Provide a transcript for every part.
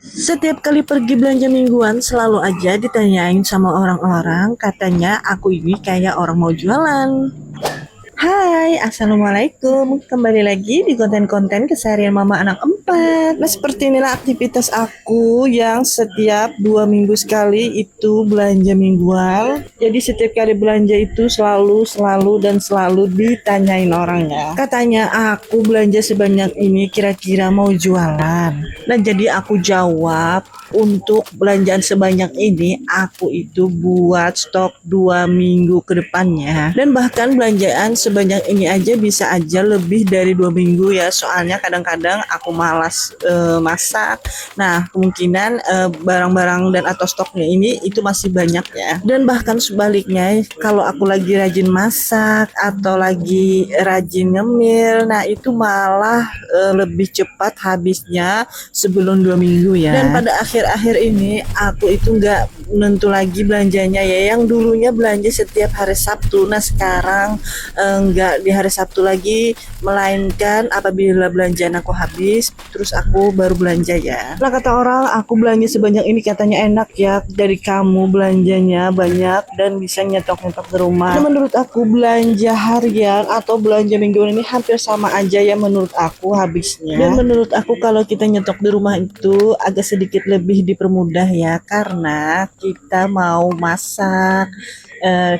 Setiap kali pergi belanja mingguan selalu aja ditanyain sama orang-orang, katanya aku ini kayak orang mau jualan. Hai, Assalamualaikum. Kembali lagi di konten-konten keseharian mama anak empat. Nah, seperti inilah aktivitas aku yang setiap 2 minggu sekali itu belanja mingguan. Jadi setiap kali belanja itu selalu ditanyain orangnya. Katanya aku belanja sebanyak ini kira-kira mau jualan. Nah, jadi aku jawab, untuk belanjaan sebanyak ini aku itu buat stok 2 minggu ke depannya, dan bahkan belanjaan sebanyak ini aja bisa aja lebih dari 2 minggu ya, soalnya kadang-kadang aku malas masak. Nah, kemungkinan barang-barang dan atau stoknya ini itu masih banyak ya. Dan bahkan sebaliknya, kalau aku lagi rajin masak atau lagi rajin ngemil, nah itu malah lebih cepat habisnya sebelum 2 minggu ya. Dan pada akhir-akhir ini aku itu nggak menentu lagi belanjanya ya. Yang dulunya belanja setiap hari Sabtu, nah sekarang nggak di hari Sabtu lagi, melainkan apabila belanjaan aku habis terus aku baru belanja ya. Lah kata orang aku belanja sebanyak ini katanya enak ya, dari kamu belanjanya banyak dan bisa nyetok-nyetok di rumah. Nah, menurut aku belanja harian atau belanja mingguan ini hampir sama aja ya menurut aku habisnya. Dan menurut aku kalau kita nyetok di rumah itu agak sedikit lebih dipermudah ya, karena kita mau masak,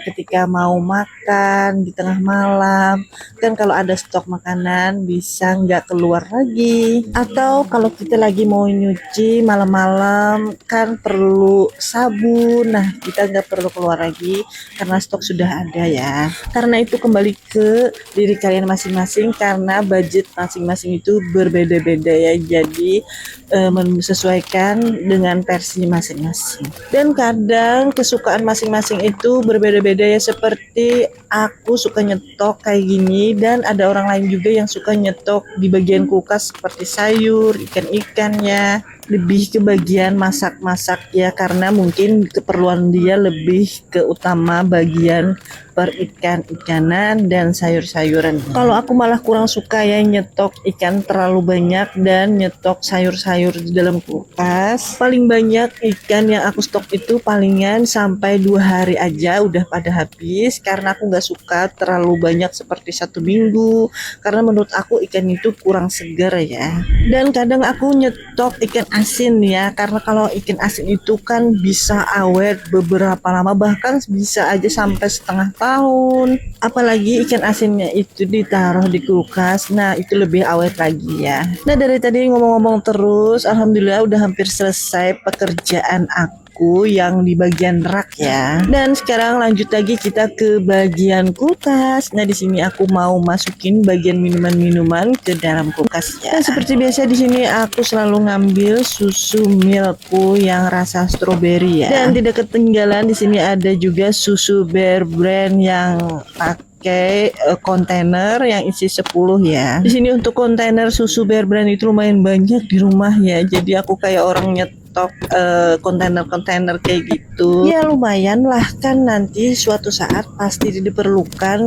ketika mau makan di tengah malam kan, kalau ada stok makanan bisa nggak keluar lagi. Atau kalau kita lagi mau nyuci malam-malam kan perlu sabun, nah kita nggak perlu keluar lagi karena stok sudah ada ya. Karena itu kembali ke diri kalian masing-masing, karena budget masing-masing itu berbeda-beda ya, jadi menyesuaikan dengan versi masing-masing. Dan kadang kesukaan masing-masing itu berbeda-beda ya, seperti aku suka nyetok kayak gini, dan ada orang lain juga yang suka nyetok di bagian kulkas seperti sayur, ikan-ikannya, lebih ke bagian masak-masak ya, karena mungkin keperluan dia lebih ke utama bagian perikan-ikanan dan sayur-sayuran. Kalau aku malah kurang suka ya nyetok ikan terlalu banyak dan nyetok sayur-sayur di dalam kulkas. Paling banyak ikan yang aku stok itu palingan sampai 2 hari aja udah pada habis, karena aku nggak suka terlalu banyak seperti 1 minggu, karena menurut aku ikan itu kurang segar ya. Dan kadang aku nyetok ikan asin ya, karena kalau ikan asin itu kan bisa awet beberapa lama, bahkan bisa aja sampai setengah tahun. Apalagi ikan asinnya itu ditaruh di kulkas, nah itu lebih awet lagi ya. Nah, dari tadi ngomong-ngomong terus, alhamdulillah udah hampir selesai pekerjaan aku yang di bagian rak ya. Dan sekarang lanjut lagi kita ke bagian kulkas. Nah, di sini aku mau masukin bagian minuman-minuman ke dalam kulkas ya. Dan seperti biasa di sini aku selalu ngambil susu milkku yang rasa stroberi ya. Dan tidak ketinggalan di sini ada juga susu Bear Brand yang pakai kontainer yang isi 10 ya. Di sini untuk kontainer susu Bear Brand itu lumayan banyak di rumah ya. Jadi aku kayak orang nyetok kontainer-kontainer kayak gitu. Ya lumayan lah, kan nanti suatu saat pasti diperlukan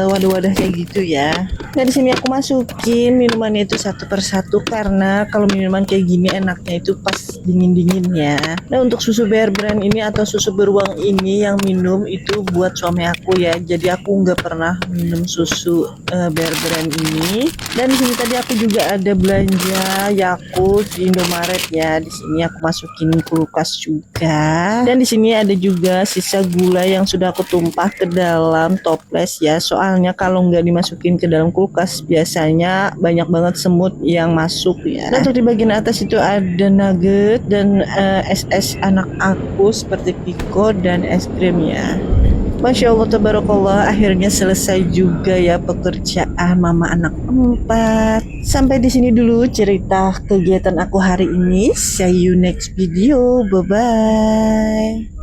wadah-wadah kayak gitu ya. Nah, di sini aku masukin minumannya itu satu persatu, karena kalau minuman kayak gini enaknya itu pas dingin-dingin ya. Nah, untuk susu Bear Brand ini atau susu beruang ini yang minum itu buat suami aku ya. Jadi aku nggak pernah minum susu Bear Brand ini. Dan di sini tadi aku juga ada belanja Yakult di Indomaret ya. Di sini aku masukin kulkas juga. Dan di sini ada juga sisa gula yang sudah aku tumpah ke dalam toples ya. Soalnya kalau nggak dimasukin ke dalam kulkas biasanya banyak banget semut yang masuk ya. Dan untuk di bagian atas itu ada nugget dan es anak aku seperti Pico dan es krim ya. Masya Allah, tabarakallah, akhirnya selesai juga ya pekerjaan mama anak empat. Sampai di sini dulu cerita kegiatan aku hari ini. See you next video. Bye bye.